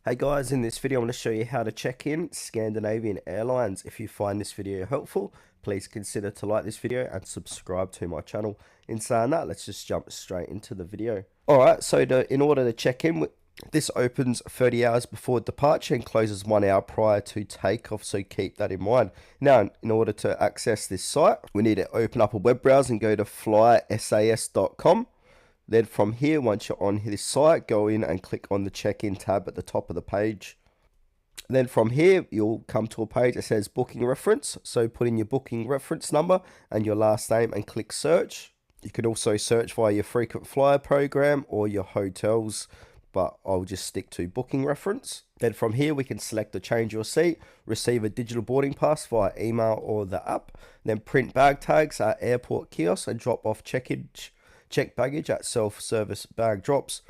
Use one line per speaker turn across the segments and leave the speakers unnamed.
Hey guys, in this video I'm going to show you how to check in Scandinavian Airlines. If you find this video helpful, please consider to like this video and subscribe to my channel. In saying that, let's just jump straight into the video. Alright, so in order to check in, this opens 30 hours before departure and closes 1 hour prior to takeoff, so keep that in mind. Now, in order to access this site, we need to open up a web browser and go to flysas.com. Then from here, once you're on this site, go in and click on the check-in tab at the top of the page. Then from here, you'll come to a page that says booking reference. So put in your booking reference number and your last name and click search. You can also search via your frequent flyer program or your hotels, but I'll just stick to booking reference. Then from here, we can select to change your seat, receive a digital boarding pass via email or the app, then print bag tags at airport kiosks and drop off check baggage at self-service bag drops,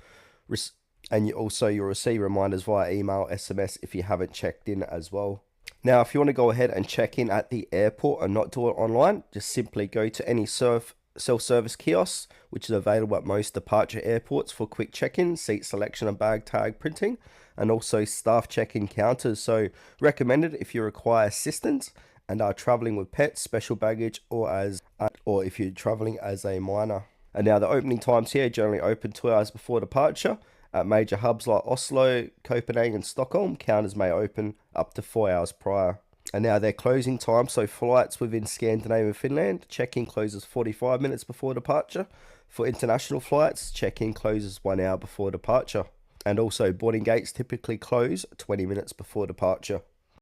and you'll receive reminders via email, SMS if you haven't checked in as well. Now, if you want to go ahead and check in at the airport and not do it online, just simply go to any self-service kiosks, which is available at most departure airports for quick check-in, seat selection and bag tag printing, and also staff check-in counters. So recommended if you require assistance and are traveling with pets, special baggage, or if you're traveling as a minor. And now the opening times here generally open 2 hours before departure. At major hubs like Oslo, Copenhagen and Stockholm, counters may open up to 4 hours prior. And now their closing time, so flights within Scandinavia and Finland, check-in closes 45 minutes before departure. For international flights, check-in closes 1 hour before departure. And also boarding gates typically close 20 minutes before departure.